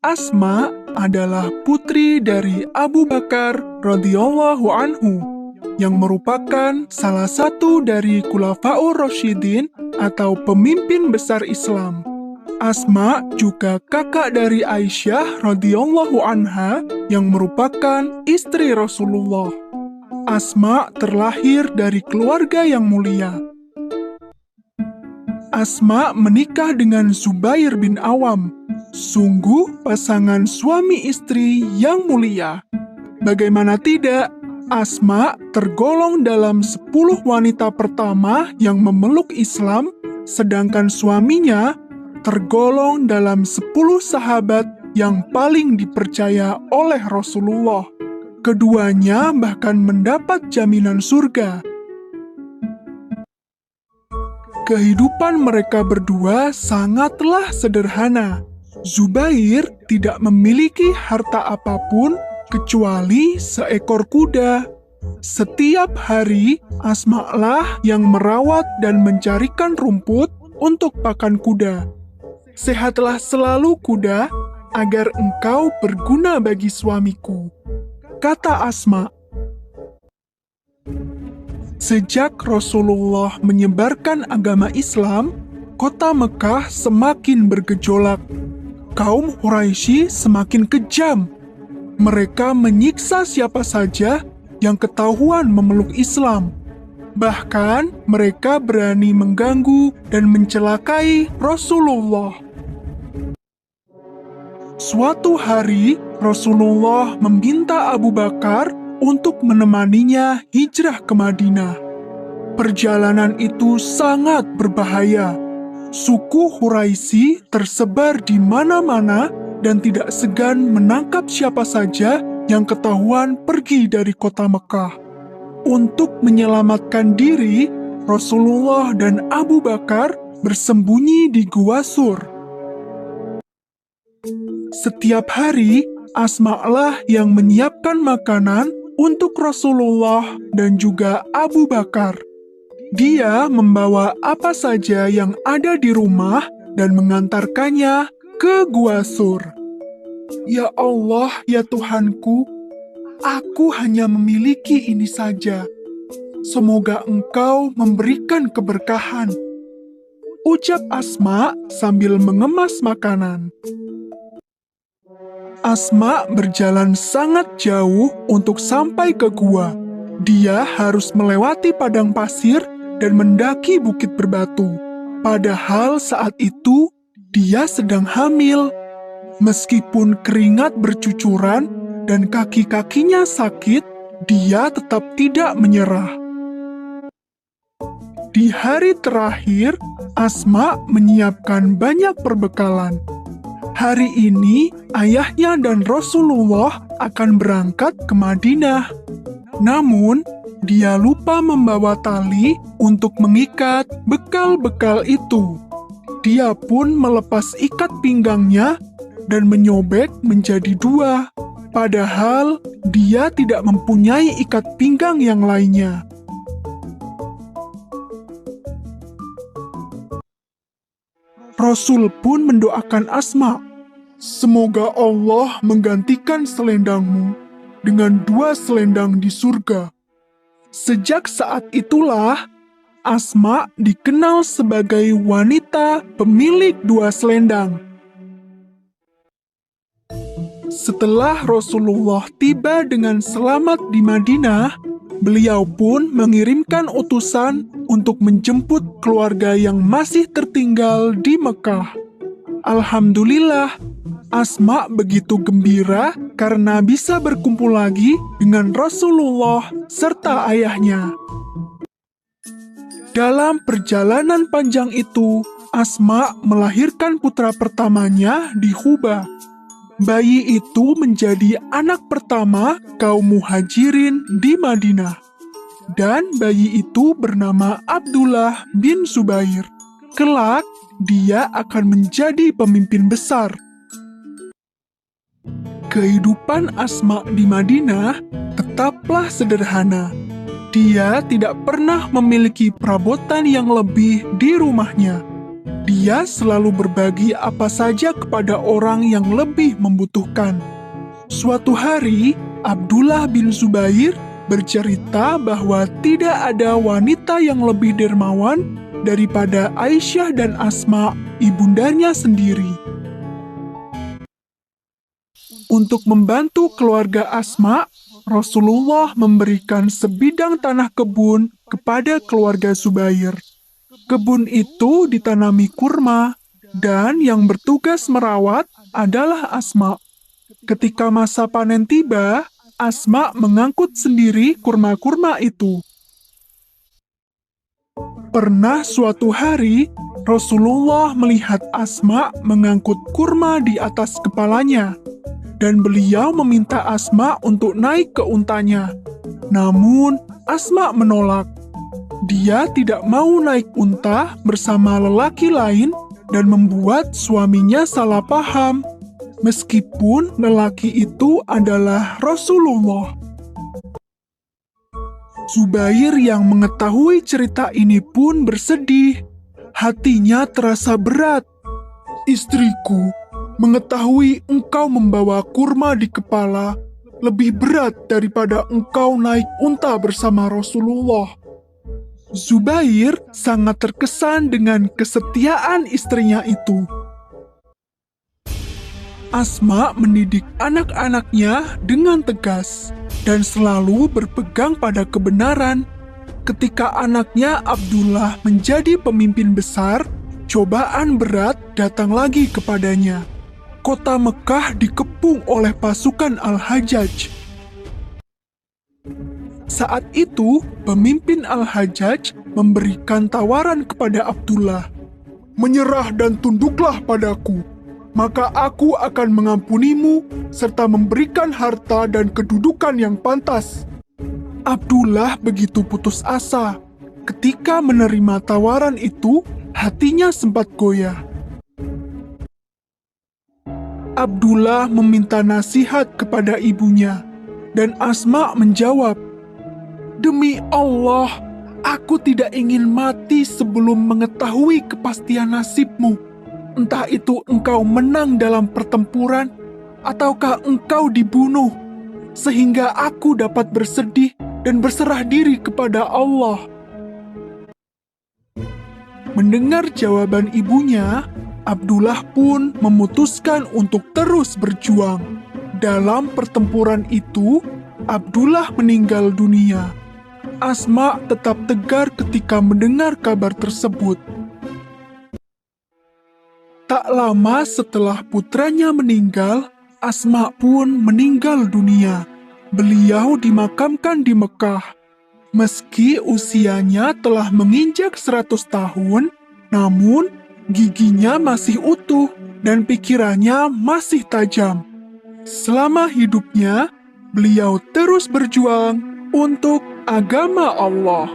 Asma adalah putri dari Abu Bakar radhiyallahu anhu, yang merupakan salah satu dari Khulafaur Rasyidin atau pemimpin besar Islam. Asma juga kakak dari Aisyah radhiyallahu anha yang merupakan istri Rasulullah. Asma terlahir dari keluarga yang mulia. Asma menikah dengan Zubair bin Awam. Sungguh pasangan suami istri yang mulia. Bagaimana tidak, Asma tergolong dalam 10 wanita pertama yang memeluk Islam, sedangkan suaminya tergolong dalam 10 sahabat yang paling dipercaya oleh Rasulullah. Keduanya bahkan mendapat jaminan surga. Kehidupan mereka berdua sangatlah sederhana. Zubair tidak memiliki harta apapun kecuali seekor kuda. Setiap hari, Asma'lah yang merawat dan mencarikan rumput untuk pakan kuda. Sehatlah selalu kuda, agar engkau berguna bagi suamiku, kata Asma. Sejak Rasulullah menyebarkan agama Islam, kota Mekah semakin bergejolak. Kaum Quraisy semakin kejam. Mereka menyiksa siapa saja yang ketahuan memeluk Islam. Bahkan mereka berani mengganggu dan mencelakai Rasulullah. Suatu hari, Rasulullah meminta Abu Bakar untuk menemaninya hijrah ke Madinah. Perjalanan itu sangat berbahaya. Suku Quraisy tersebar di mana-mana dan tidak segan menangkap siapa saja yang ketahuan pergi dari kota Mekah. Untuk menyelamatkan diri, Rasulullah dan Abu Bakar bersembunyi di Gua Sur. Setiap hari, Asma'lah yang menyiapkan makanan untuk Rasulullah dan juga Abu Bakar. Dia membawa apa saja yang ada di rumah dan mengantarkannya ke Gua Sur. Ya Allah, ya Tuhanku, aku hanya memiliki ini saja. Semoga Engkau memberikan keberkahan, ucap Asma sambil mengemas makanan. Asma berjalan sangat jauh untuk sampai ke gua. Dia harus melewati padang pasir dan mendaki bukit berbatu. Padahal saat itu, dia sedang hamil. Meskipun keringat bercucuran dan kaki-kakinya sakit, dia tetap tidak menyerah. Di hari terakhir, Asma menyiapkan banyak perbekalan. Hari ini, ayahnya dan Rasulullah akan berangkat ke Madinah. Namun, dia lupa membawa tali untuk mengikat bekal-bekal itu. Dia pun melepas ikat pinggangnya dan menyobek menjadi 2. Padahal, dia tidak mempunyai ikat pinggang yang lainnya. Rasul pun mendoakan Asma, semoga Allah menggantikan selendangmu dengan 2 selendang di surga. Sejak saat itulah, Asma dikenal sebagai wanita pemilik 2 selendang. Setelah Rasulullah tiba dengan selamat di Madinah, beliau pun mengirimkan utusan untuk menjemput keluarga yang masih tertinggal di Mekah. Alhamdulillah, Asma begitu gembira karena bisa berkumpul lagi dengan Rasulullah serta ayahnya. Dalam perjalanan panjang itu, Asma melahirkan putra pertamanya di Quba. Bayi itu menjadi anak pertama kaum muhajirin di Madinah. Dan bayi itu bernama Abdullah bin Zubair. Kelak, dia akan menjadi pemimpin besar. Kehidupan Asma di Madinah tetaplah sederhana. Dia tidak pernah memiliki perabotan yang lebih di rumahnya. Dia selalu berbagi apa saja kepada orang yang lebih membutuhkan. Suatu hari, Abdullah bin Zubair bercerita bahwa tidak ada wanita yang lebih dermawan daripada Aisyah dan Asma, ibundanya sendiri. Untuk membantu keluarga Asma, Rasulullah memberikan sebidang tanah kebun kepada keluarga Zubair. Kebun itu ditanami kurma, dan yang bertugas merawat adalah Asma. Ketika masa panen tiba, Asma mengangkut sendiri kurma-kurma itu. Pernah suatu hari, Rasulullah melihat Asma mengangkut kurma di atas kepalanya, dan beliau meminta Asma untuk naik ke untanya. Namun, Asma menolak. Dia tidak mau naik unta bersama lelaki lain dan membuat suaminya salah paham, meskipun lelaki itu adalah Rasulullah. Zubair yang mengetahui cerita ini pun bersedih. Hatinya terasa berat. "Istriku, mengetahui engkau membawa kurma di kepala lebih berat daripada engkau naik unta bersama Rasulullah." Zubair sangat terkesan dengan kesetiaan istrinya itu. Asma mendidik anak-anaknya dengan tegas dan selalu berpegang pada kebenaran. Ketika anaknya Abdullah menjadi pemimpin besar, cobaan berat datang lagi kepadanya. Kota Mekah dikepung oleh pasukan Al-Hajjaj. Saat itu, pemimpin Al-Hajjaj memberikan tawaran kepada Abdullah. "Menyerah dan tunduklah padaku, maka aku akan mengampunimu serta memberikan harta dan kedudukan yang pantas." Abdullah begitu putus asa. Ketika menerima tawaran itu, hatinya sempat goyah. Abdullah meminta nasihat kepada ibunya, dan Asma menjawab, "Demi Allah, aku tidak ingin mati sebelum mengetahui kepastian nasibmu. Entah itu engkau menang dalam pertempuran, ataukah engkau dibunuh, sehingga aku dapat bersedih dan berserah diri kepada Allah." Mendengar jawaban ibunya, Abdullah pun memutuskan untuk terus berjuang. Dalam pertempuran itu, Abdullah meninggal dunia. Asma tetap tegar ketika mendengar kabar tersebut. Tak lama setelah putranya meninggal, Asma pun meninggal dunia. Beliau dimakamkan di Mekah. Meski usianya telah menginjak 100 tahun, namun giginya masih utuh dan pikirannya masih tajam. Selama hidupnya, beliau terus berjuang untuk agama Allah.